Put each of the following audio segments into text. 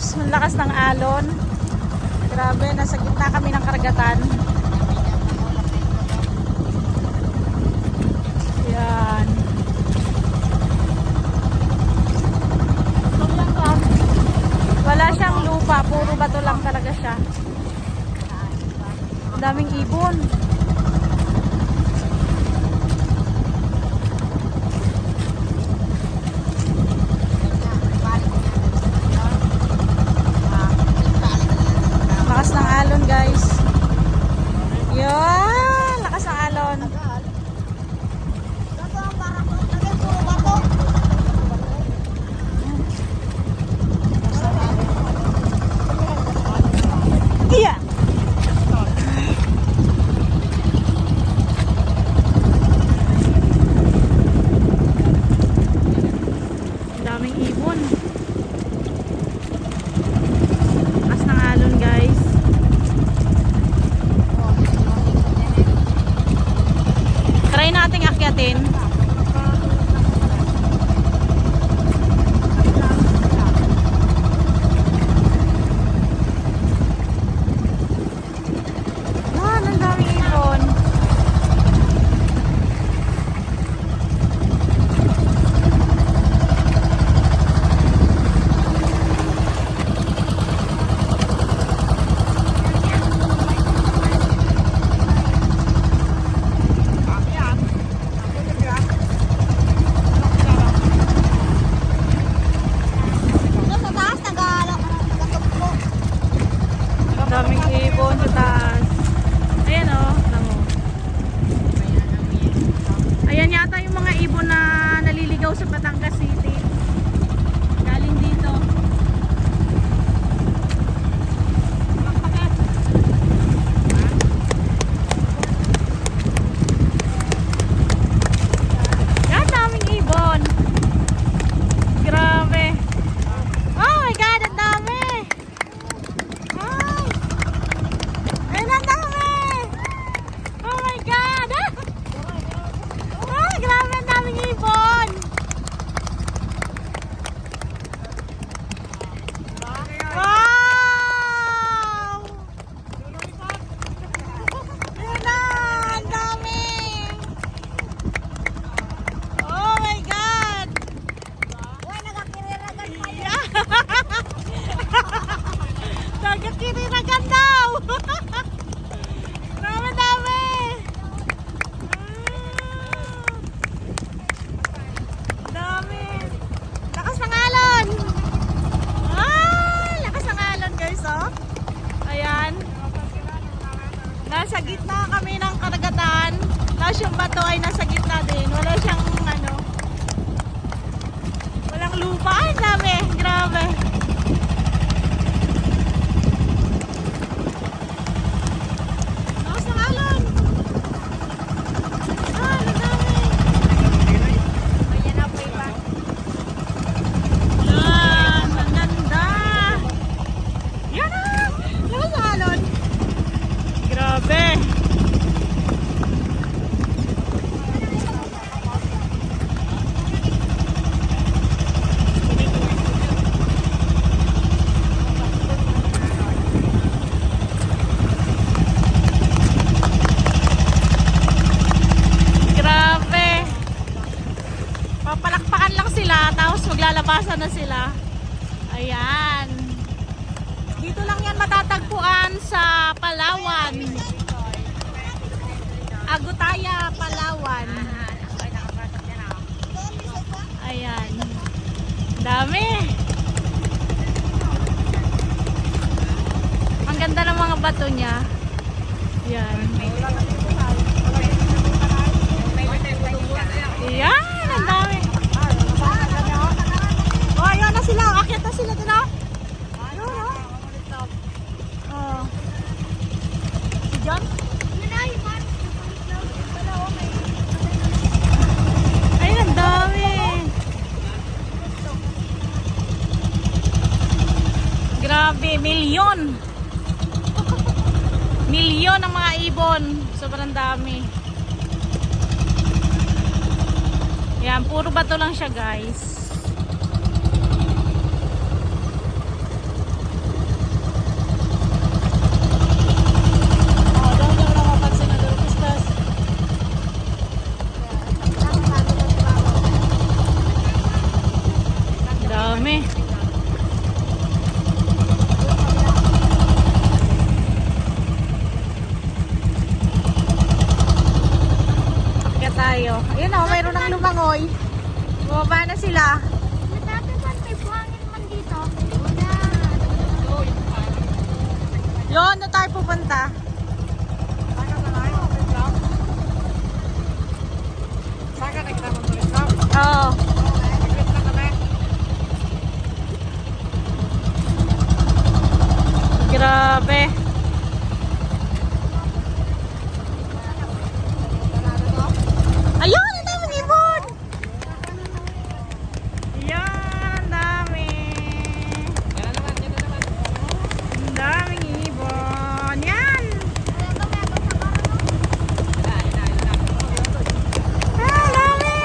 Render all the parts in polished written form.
guys, ang lakas ng alon. Grabe, nasa gitna kami ng karagatan. Yan. Wala siyang lupa, puro bato lang talaga siya. Ang daming ibon. Lakas ng alon, guys. Yan, lakas ng alon. Iya. Ang daming ibon. Lakas ng alon, guys. Try nating akyatin. Yan, ang daming ibon. Ang daming ibon sa taas. Ayan o. Ayan yata yung mga ibon na naliligaw sa Batangas City. Galing dito. Yan, daming ibon. Grabe. Oh my God, ang dami. Ay! Ayun, ang dami. Oh my God. Ah, grabe, ang daming ibon. Wow! Ayun na, ang dami. Oh my God. Nagkakiriragan daw. Dami, dami. Dami. Lakas ng alon. Ah, lakas ng alon, guys, oh. Ayan. Nasa gitna kami ng karagatan. Tapos yung bato ay nasa gitna din. Wala siyang ano. Walang lupa. Ay, dami. Grabe. Lakas ng alon. Ah, ang dami. Yan, ang ganda. Yan na. Lakas ng alon. Grabe. Grabe. Papalakpakan lang sila, tapos maglalabasan na sila. Ayan. Dito lang yan matatagpuan sa Palawan. Agutaya, Palawan. Ayan. Dami. Ang ganda ng mga bato niya. Ayan. Ayan, ang dami. Oh, ayun na sila. Akyat na sila doon, oh. Ayun, oh. Oh. Si John? Ayun, ang dami. Grabe, milyon. Milyon ang mga ibon. Sobrang dami. Yan, puro bato lang siya, guys. tayo. Ayun o, mayroon ng lumangoy. Bumaba na sila. Dati man may buhangin man dito. Yun, na tayo pupunta. Oo. Grabe. Ayun, ang daming ibon. Yan, dami. Ang daming ibon. Yan. Ah, dami.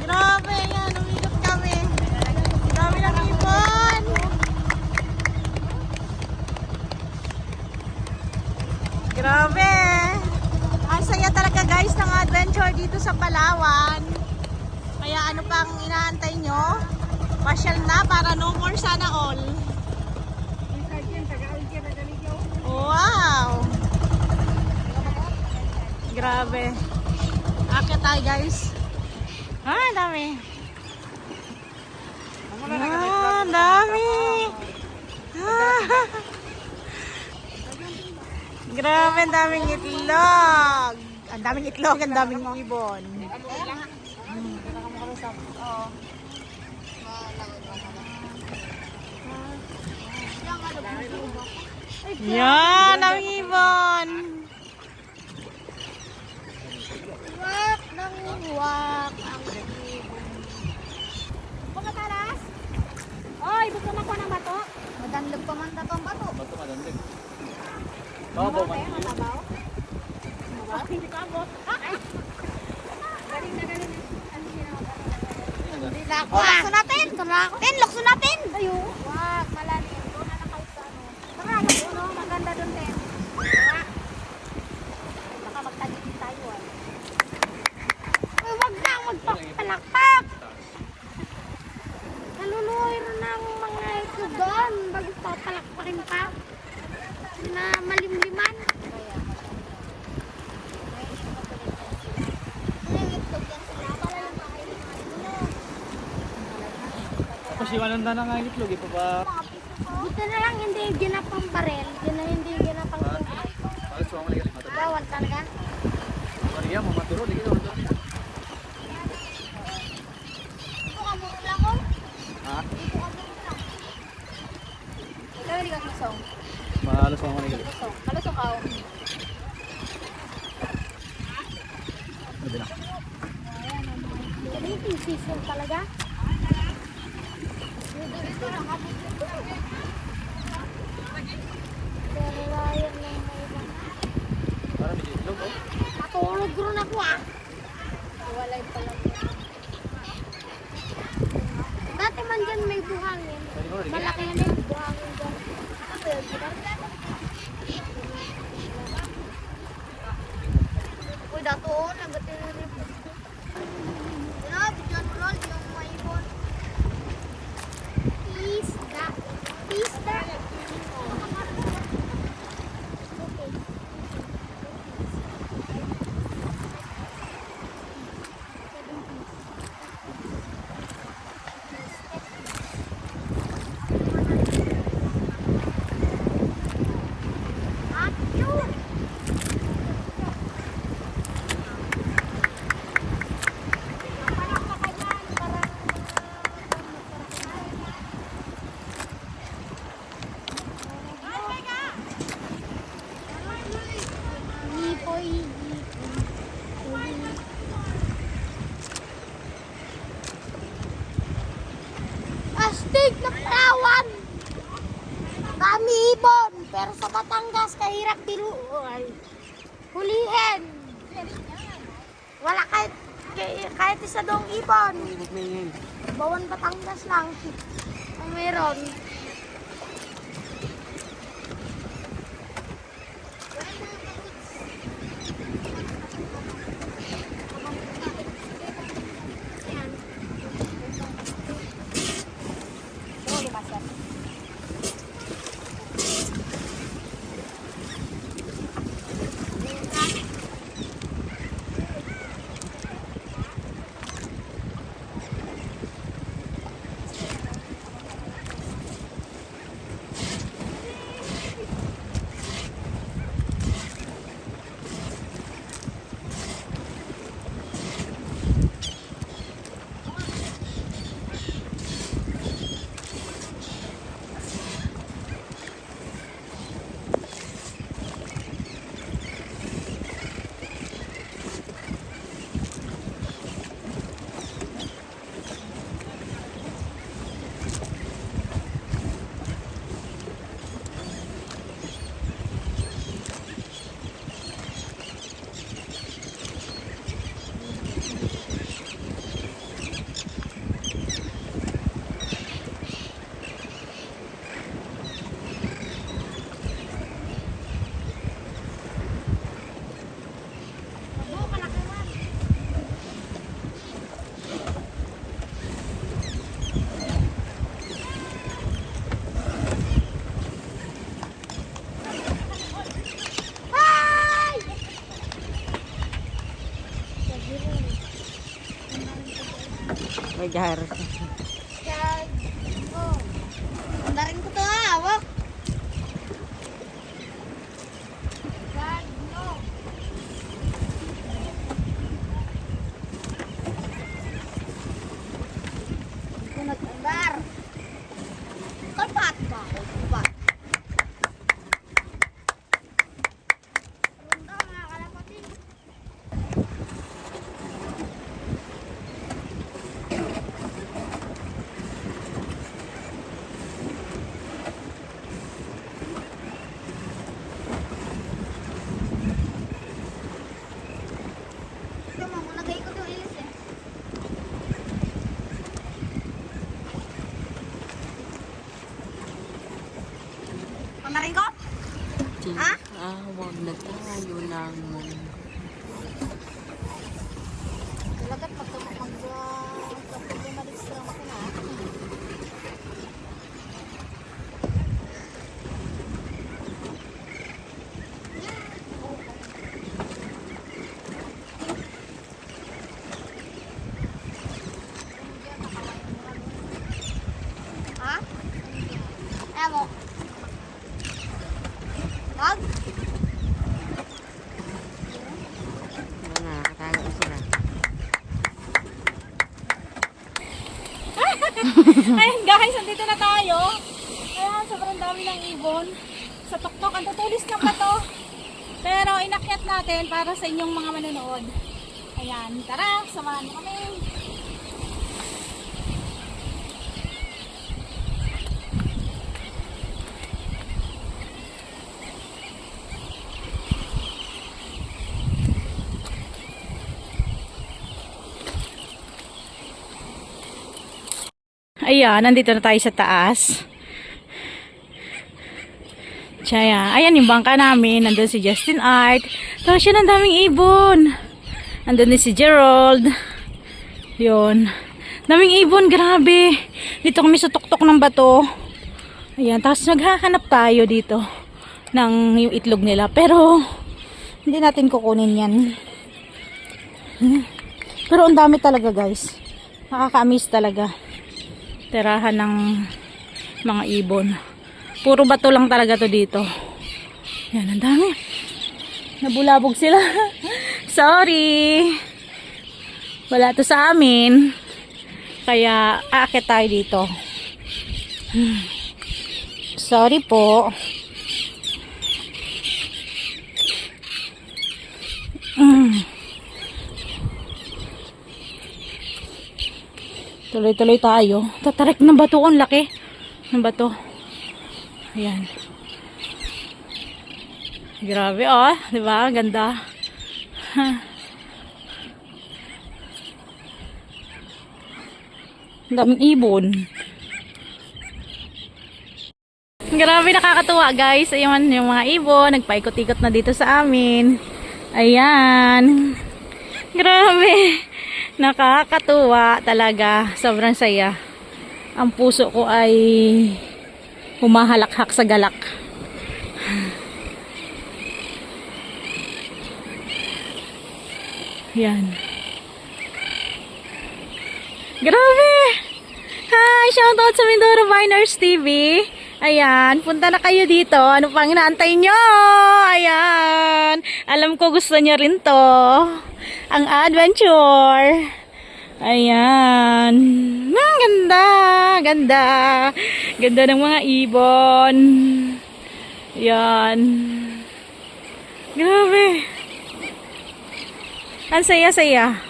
Grabe, yan. Umikot kami. Dami ng ibon. Grabe. Ang saya talaga guys ng adventure dito sa Palawan. Kaya ano pang inaantay nyo? Pasyal na para no more sana all. Wow! Grabe. Akit tayo guys. Ah, dami. Ah, dami. Ah. Grabe, ang daming itlog. Ang daming itlog, ang daming ibon. Yan, daming ibon. Wak ng wak ang ibon. Pagkatalas? Oy, gusto na ko ng bato? Madanlog pa man datong bato. Bato madandig. Babaw man. Mababaw? Hindi ka abot. Galing na galing. Hindi Lakso natin! Lakso natin! Ayo! Wag, malalim. Doon na nakausa. Tara, ano? Maganda doon, Ten. Baka magtagit tayo, ah. Uy, wag na! Magpapalakpak! Naluluhoy rin ng mga ito doon. Bago papalakpakin pa. Na malimliman. Kasi walang na nga itlog ito ba? Buti na lang hindi ginapang barel. Hindi ginapang tubig. Bakit suwang mali galing mata? Bawal talaga. Maria mo maturo di kita maturo. Ito ka muna lang ko. Ha? Ito ka muna lang. Ikaw hindi ka kusong. Mahalos suwang mali galing. Kusong. Kalusong ka. Hindi na. Ito yung season talaga. Pero layan lang may iba. Parang may itlog oh. Natulog rin ako ah. Walay pala. Dati man dyan may buhangin. Malaki na yung buhangin dyan. Ako yun, diba? Uy, dato o, nagatin na rin. Grabe, dyan roll yung mga ibon. Isda. Isda. Okay. Ah, yun. Hipoy. Astig na Palawan. Kami ibon. Pero sa Batangas, kahirap hulihin. Wala kahit isa dong ibon. Bawan Batangas lang. Ang meron. Ayan. Oh, lumasan. Agar. Oh. Andarin ko to ha, hawak. Nag-andar. Kalpat ba? Kalpat. Runda nga kalapatin. Ito mo, nagay ko yung ilis eh. Pamarin ko? Ha? Wag na tayo ng Lagat magtumakang kapag umalis sa makina. Ha? Ewo. Wag? nakakatago sila. Ayun guys, andito na tayo. Ayan, sobrang dami ng ibon. Sa tuktok, ang tutulis ng bato. Pero inakyat natin para sa inyong mga manonood. Ayan, tara, samahan mo kami. Ayan, nandito na tayo sa taas. Tsaya, ayan yung bangka namin. Nandun si Justin Art. Tapos yun, ang daming ibon. Nandun din si Gerald. Yun. Daming ibon, grabe. Dito kami sa tuktok ng bato. Ayan, tapos naghahanap tayo dito ng yung itlog nila. Pero, hindi natin kukunin yan. Pero ang dami talaga guys. Nakaka-amaze talaga. Tirahan ng mga ibon. Puro bato lang talaga to dito. Yan, ang dami. Nabulabog sila. Sorry. Wala to sa amin. Kaya aakyat tayo dito. Sorry po. Tuloy-tuloy tayo. Tatarik ng bato. Ang laki ng bato. Ayan. Grabe oh. Diba? Ganda. Ang daming ibon. Grabe, nakakatuwa guys. Ayun yung mga ibon. Nagpaikot-ikot na dito sa amin. Ayan. Grabe. Nakakatuwa talaga. Sobrang saya. Ang puso ko ay humahalakhak sa galak. Yan. Grabe! Hi! Shoutout sa Mindoro Viners TV. Ayan, punta na kayo dito. Ano pang inaantay nyo? Ayan. Alam ko gusto nyo rin to. Ang adventure. Ayan. Ang ganda. Ganda. Ganda ng mga ibon. Ayan. Grabe. Ang saya-saya.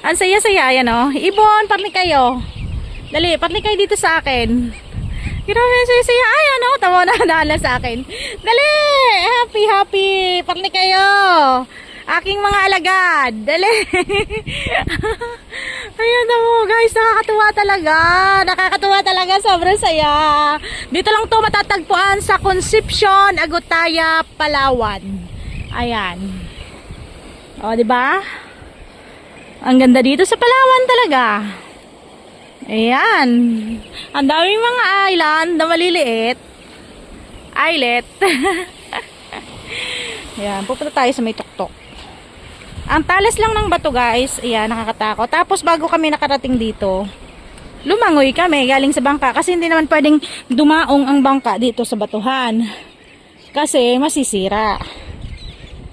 Ang saya-saya. Ayan o. Ibon, parli kayo. Dali, parli kayo dito sa akin. Grabe, ang saya-saya. Ayan o. Tawa na dala sa akin. Dali. Happy, happy. Parli kayo. Aking mga alagad. Dali. Ayan na mo guys. Nakakatuwa talaga. Nakakatuwa talaga. Sobrang saya. Dito lang to matatagpuan sa Concepcion, Agutaya, Palawan. Ayan. O, diba? Ang ganda dito sa Palawan talaga. Ayan. Ang daming mga island na maliliit. Islet. Ayan. Pupunta tayo sa may tuktok. Ang talas lang ng bato guys. Ayan, nakakatakot. Tapos bago kami nakarating dito, lumangoy kami galing sa bangka kasi hindi naman pwedeng dumaong ang bangka dito sa batuhan kasi masisira.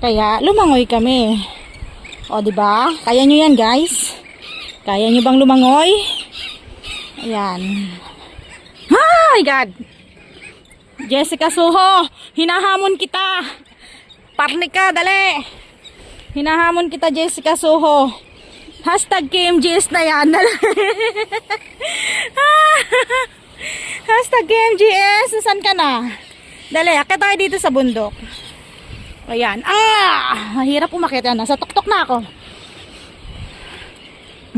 Kaya lumangoy kami. O, di ba? Kaya nyo yan, guys? Kaya nyo bang lumangoy? Ayan. Oh my God! Jessica Soho, hinahamon kita. Parnika, dali. Hinahamon kita, Jessica Soho. Hashtag KMGS na yan. Hashtag KMGS. Nasaan ka na? Dali, akit tayo dito sa bundok. Ayan. Mahirap umakyat yan. Nasa tuktok na ako.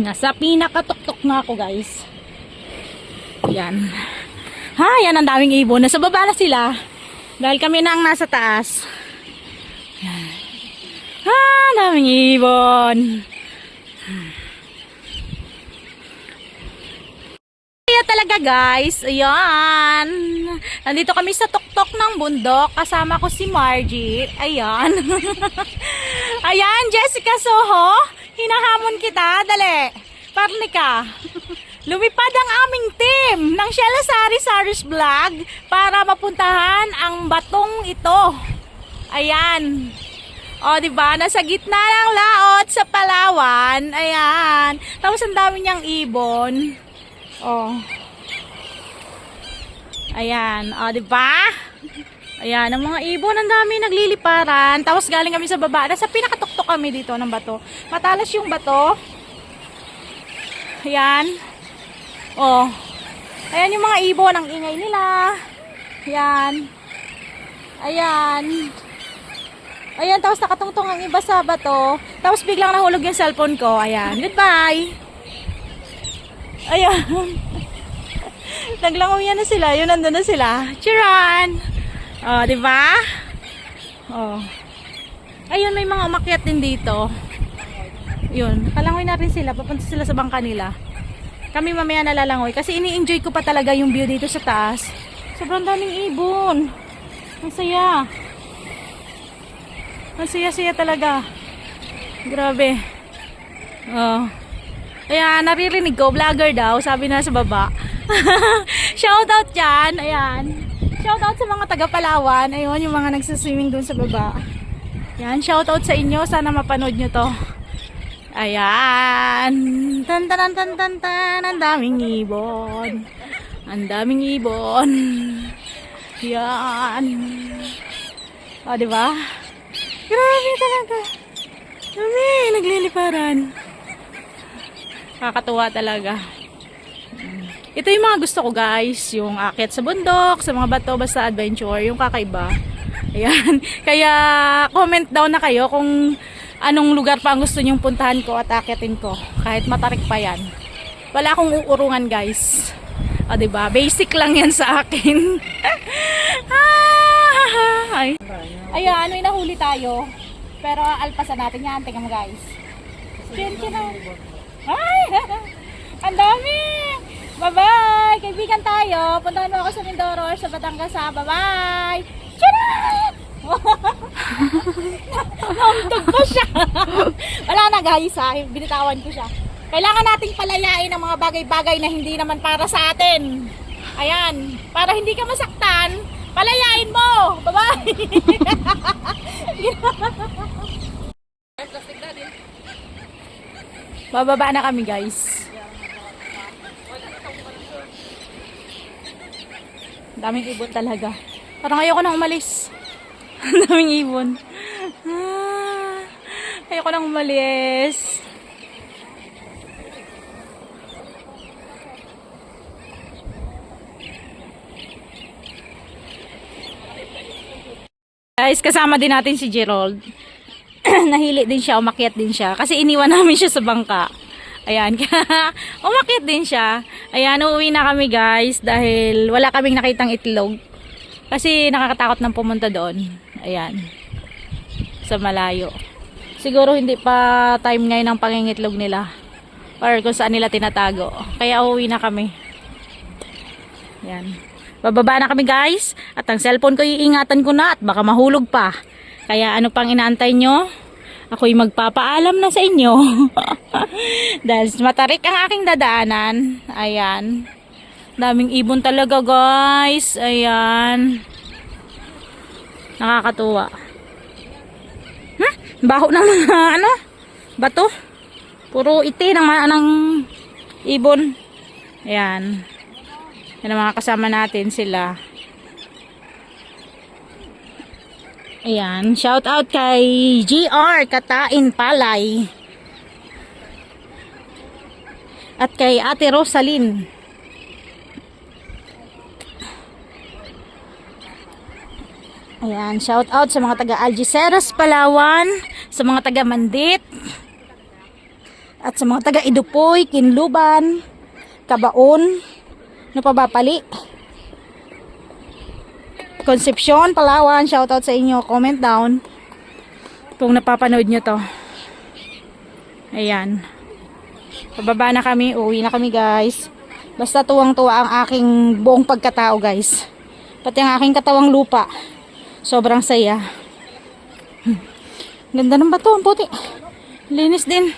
Nasa pinakatuktok na ako, guys. Ayan. Yan ang daming ibon. Nasa baba na sila. Dahil kami na ang nasa taas. Ayan. Daming ibon. Kaya talaga, guys. Ayan. Nandito kami sa tuktok ng bundok. Kasama ko si Margie. Ayan. Ayan, Jessica Soho. Hinahamon kita. Dali. Parnika. Lumipad ang aming team ng Sheila Saris Vlog para mapuntahan ang batong ito. Ayan. O, diba? Nasa gitna ng laot sa Palawan. Ayan. Tapos ang dami niyang ibon. O. Ayan. O, diba? Ayan. Ang mga ibon, ang dami nagliliparan. Tapos galing kami sa baba. Nasa pinakatuktok kami dito ng bato. Matalas yung bato. Ayan. O. Ayan yung mga ibon. Ang ingay nila. Ayan. Ayan. Ayan, tapos nakatungtong ang iba sa bato. Tapos biglang nahulog yung cellphone ko. Ayan, goodbye. Ayan. Naglangoy na sila. Yun, nandun na sila. Chiran! O, diba? O. Ayun, may mga umakyat din dito. Yun, kalangoy na rin sila. Papunta sila sa bangka nila. Kami mamaya nalalangoy. Kasi ini-enjoy ko pa talaga yung view dito sa taas. Sobrang daming ibon. Ang saya. Ang saya-saya talaga. Grabe. Oh. Ayan, naririnig ko. Vlogger daw. Sabi na sa baba. Shoutout dyan. Ayan. Shoutout sa mga taga Palawan. Ayun, yung mga nagsaswimming dun sa baba. Ayan, shoutout sa inyo. Sana mapanood nyo to. Ayan. Tan tan tan tan tan. Ang daming ibon. Ang daming ibon. Ayan. O, diba? Grabe talaga. Dami, nagliliparan. Kakatuwa talaga. Ito yung mga gusto ko, guys. Yung akyat sa bundok, sa mga bato, basta adventure. Yung kakaiba. Ayan. Kaya, comment down na kayo kung anong lugar pa ang gusto nyong puntahan ko at akyatin ko. Kahit matarik pa yan. Wala akong uurungan, guys. O, diba? Basic lang yan sa akin. Ay. Ayan, may nahuli tayo. Pero alpasan natin yan. Tingnan mo, guys. Chin-chin na. Ay! Ang dami! Bye-bye! Kaibigan tayo. Puntahan mo ako sa Mindoro, sa Batangas. Bye-bye! Tcharam! Nauntog ko siya. Wala na, guys. Binitawan ko siya. Kailangan nating palayain ang mga bagay-bagay na hindi naman para sa atin. Ayan. Para hindi ka masaktan, palayain mo! Bye-bye! Bababa na kami, guys. Daming ibon talaga. Parang ayoko nang umalis. Daming ibon. Ayoko nang umalis. Guys, kasama din natin si Gerald. Nahili din siya, umakyat din siya. Kasi iniwan namin siya sa bangka. Ayan, umakyat din siya. Ayan, uuwi na kami, guys. Dahil wala kaming nakitang itlog. Kasi nakakatakot nang pumunta doon. Ayan. Sa malayo. Siguro hindi pa time ngayon ng pangingitlog nila. Or kung saan nila tinatago. Kaya uuwi na kami. Ayan. Bababa na kami, guys. At ang cellphone ko iingatan ko na at baka mahulog pa. Kaya ano pang inaantay nyo? Ako'y magpapaalam na sa inyo. Dahil matarik ang aking dadaanan. Ayan. Daming ibon talaga guys. Ayan. Nakakatuwa. Baho ng mga ano? Bato. Puro iti ng ibon. Ayan. Yan ang mga kasama natin sila. Ayan, shout out kay GR Katain Palay. At kay Ate Rosalyn. Ayan, shout out sa mga taga Algeciras, Palawan, sa mga taga Mandit, at sa mga taga Idupoy, Kinluban, Kabaon, ano pa ba, Pali, Concepcion, Palawan, shout out sa inyo. Comment down kung napapanood nyo to. Ayan. Pababa na kami. Uwi na kami guys. Basta tuwang-tuwa ang aking buong pagkatao guys. Pati ang aking katawang lupa. Sobrang saya. Ganda ng bato. Ang puti. Linis din.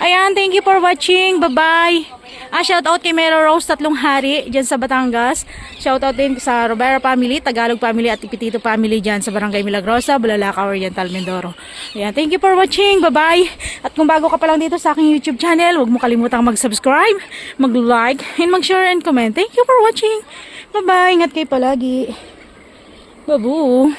Ayan. Thank you for watching. Bye-bye. Shout out kay Mero Rose Tatlong Hari dyan sa Batangas. Shout out din sa Robera family, Tagalog family at Ipitito family dyan sa Barangay Milagrosa, Bulalakaw, Oriental, Mindoro. Ayan, thank you for watching. Bye-bye. At kung bago ka pa lang dito sa aking YouTube channel, huwag mo kalimutang mag-subscribe, mag-like, and mag-share and comment. Thank you for watching. Bye-bye. Ingat kayo palagi. Babu.